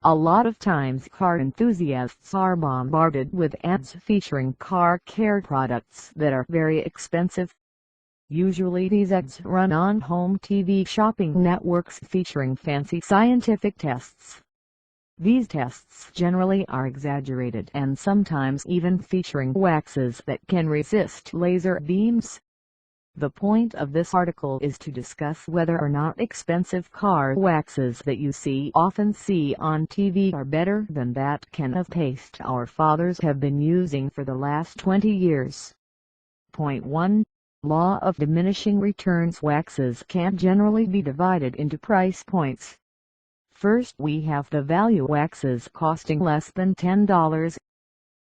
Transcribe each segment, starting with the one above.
A lot of times car enthusiasts are bombarded with ads featuring car care products that are very expensive. Usually these ads run on home TV shopping networks featuring fancy scientific tests. These tests generally are exaggerated and sometimes even featuring waxes that can resist laser beams. The point of this article is to discuss whether or not expensive car waxes that you often see on TV are better than that can of paste our fathers have been using for the last 20 years. Point 1. Law of diminishing returns. Waxes can generally be divided into price points. First we have the value waxes costing less than $10.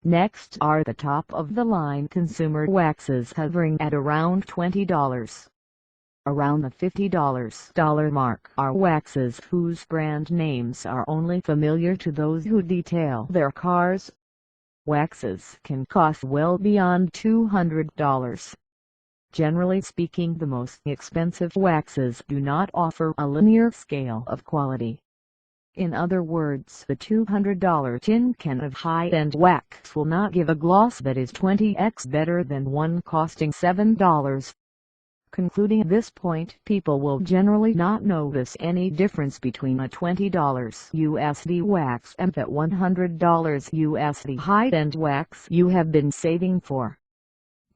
Next are the top-of-the-line consumer waxes hovering at around $20. Around the $50 mark are waxes whose brand names are only familiar to those who detail their cars. Waxes can cost well beyond $200. Generally speaking, the most expensive waxes do not offer a linear scale of quality. In other words, the $200 tin can of high-end wax will not give a gloss that is 20x better than one costing $7. Concluding this point, people will generally not notice any difference between a $20 USD wax and that $100 USD high-end wax you have been saving for.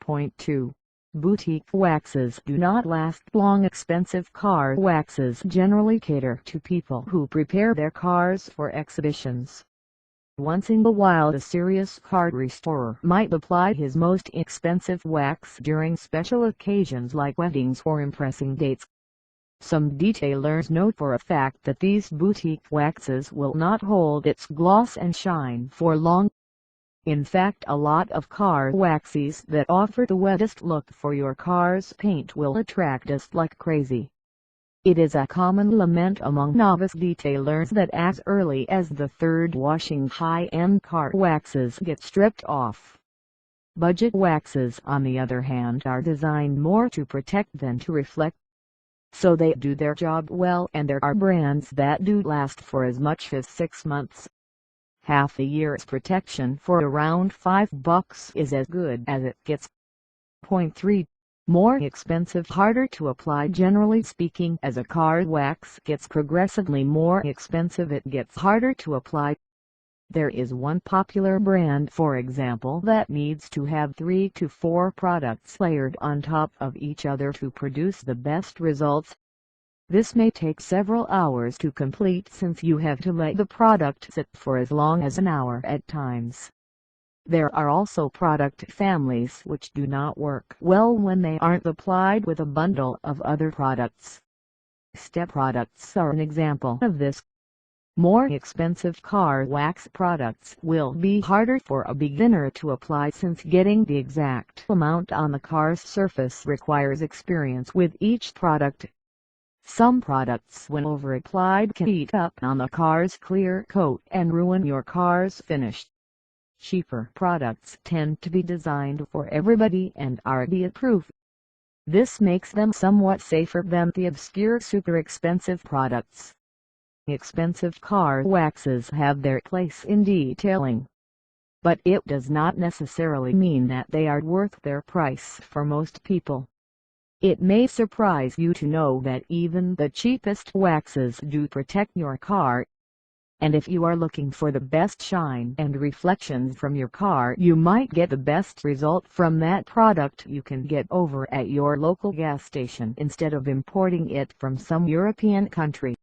Point 2. Boutique waxes do not last long. Expensive car waxes generally cater to people who prepare their cars for exhibitions. Once in a while a serious car restorer might apply his most expensive wax during special occasions like weddings or impressing dates. Some detailers note for a fact that these boutique waxes will not hold its gloss and shine for long. In fact, a lot of car waxes that offer the wettest look for your car's paint will attract dust like crazy. It is a common lament among novice detailers that as early as the third washing high-end car waxes get stripped off. Budget waxes, on the other hand, are designed more to protect than to reflect. So they do their job well, and there are brands that do last for as much as 6 months. Half a year's protection for around $5 is as good as it gets. Point 3. More expensive, harder to apply. Generally speaking, as a car wax gets progressively more expensive, it gets harder to apply. There is one popular brand, for example, that needs to have 3 to 4 products layered on top of each other to produce the best results. This may take several hours to complete since you have to let the product sit for as long as an hour at times. There are also product families which do not work well when they aren't applied with a bundle of other products. Step products are an example of this. More expensive car wax products will be harder for a beginner to apply since getting the exact amount on the car's surface requires experience with each product. Some products when over-applied can eat up on the car's clear coat and ruin your car's finish. Cheaper products tend to be designed for everybody and are idiot-proof. This makes them somewhat safer than the obscure super expensive products. Expensive car waxes have their place in detailing, but it does not necessarily mean that they are worth their price for most people. It may surprise you to know that even the cheapest waxes do protect your car. And if you are looking for the best shine and reflections from your car, you might get the best result from that product you can get over at your local gas station instead of importing it from some European country.